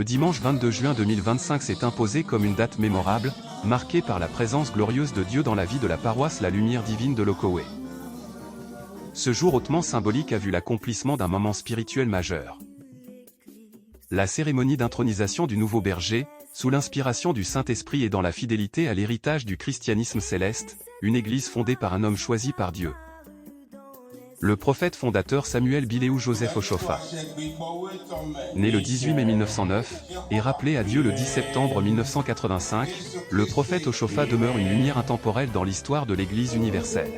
Le dimanche 22 juin 2025 s'est imposé comme une date mémorable, marquée par la présence glorieuse de Dieu dans la vie de la paroisse La Lumière Divine de Lokowe. Ce jour hautement symbolique a vu l'accomplissement d'un moment spirituel majeur. La cérémonie d'intronisation du nouveau berger, sous l'inspiration du Saint-Esprit et dans la fidélité à l'héritage du christianisme céleste, une église fondée par un homme choisi par Dieu. Le prophète fondateur Samuel Biléou Joseph Oshofa, né le 18 mai 1909, et rappelé à Dieu le 10 septembre 1985, le prophète Oshofa demeure une lumière intemporelle dans l'histoire de l'Église universelle.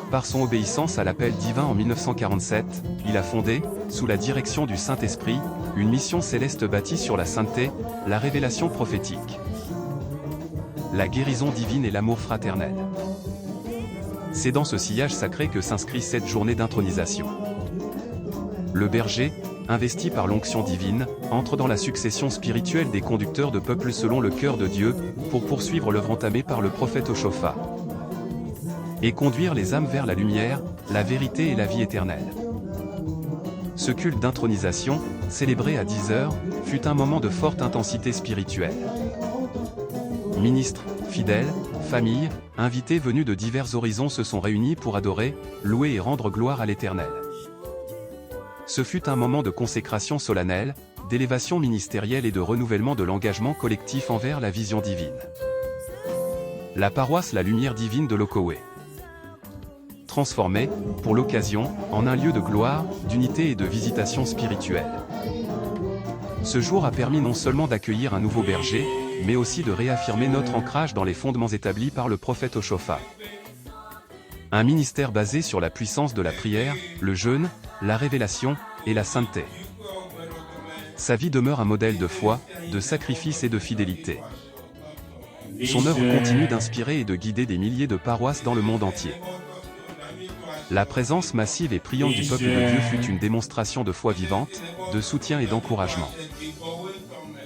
Par son obéissance à l'appel divin en 1947, il a fondé, sous la direction du Saint-Esprit, une mission céleste bâtie sur la sainteté, la révélation prophétique, la guérison divine et l'amour fraternel. C'est dans ce sillage sacré que s'inscrit cette journée d'intronisation. Le berger, investi par l'onction divine, entre dans la succession spirituelle des conducteurs de peuples selon le cœur de Dieu, pour poursuivre l'œuvre entamée par le prophète Oshofa et conduire les âmes vers la lumière, la vérité et la vie éternelle. Ce culte d'intronisation, célébré à 10 h, fut un moment de forte intensité spirituelle. Ministres, fidèles, familles, invités venus de divers horizons se sont réunis pour adorer, louer et rendre gloire à l'Éternel. Ce fut un moment de consécration solennelle, d'élévation ministérielle et de renouvellement de l'engagement collectif envers la vision divine. La paroisse La Lumière Divine de Lokowe, transformée, pour l'occasion, en un lieu de gloire, d'unité et de visitation spirituelle. Ce jour a permis non seulement d'accueillir un nouveau berger, mais aussi de réaffirmer notre ancrage dans les fondements établis par le prophète Oshofa. Un ministère basé sur la puissance de la prière, le jeûne, la révélation, et la sainteté. Sa vie demeure un modèle de foi, de sacrifice et de fidélité. Son œuvre continue d'inspirer et de guider des milliers de paroisses dans le monde entier. La présence massive et priante du peuple de Dieu fut une démonstration de foi vivante, de soutien et d'encouragement.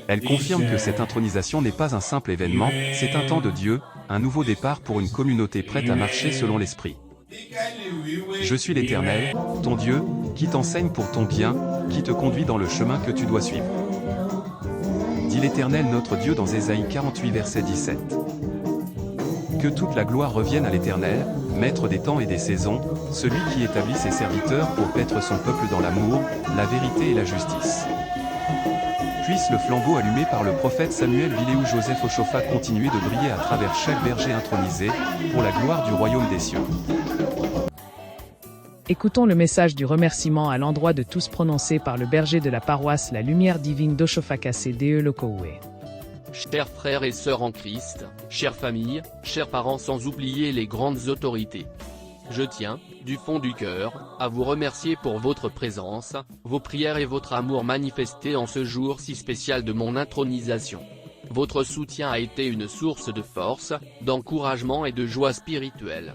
Elle confirme que cette intronisation n'est pas un simple événement, c'est un temps de Dieu, un nouveau départ pour une communauté prête à marcher selon l'Esprit. Je suis l'Éternel, ton Dieu, qui t'enseigne pour ton bien, qui te conduit dans le chemin que tu dois suivre. Dit l'Éternel notre Dieu dans Ésaïe 48 verset 17. Que toute la gloire revienne à l'Éternel, Maître des temps et des saisons, celui qui établit ses serviteurs pour paître son peuple dans l'amour, la vérité et la justice. Puisse le flambeau allumé par le prophète Samuel Biléou Joseph Oshofa continuer de briller à travers chaque berger intronisé, pour la gloire du royaume des cieux. Écoutons le message du remerciement à l'endroit de tous prononcé par le berger de la paroisse La Lumière Divine d'Oshofa KCDE Lokowe. Chers frères et sœurs en Christ, chères familles, chers parents sans oublier les grandes autorités. Je tiens, du fond du cœur, à vous remercier pour votre présence, vos prières et votre amour manifestés en ce jour si spécial de mon intronisation. Votre soutien a été une source de force, d'encouragement et de joie spirituelle.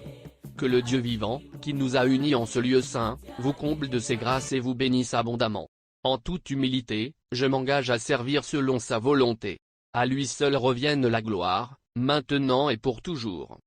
Que le Dieu vivant, qui nous a unis en ce lieu saint, vous comble de ses grâces et vous bénisse abondamment. En toute humilité, je m'engage à servir selon sa volonté. À lui seul revienne la gloire, maintenant et pour toujours.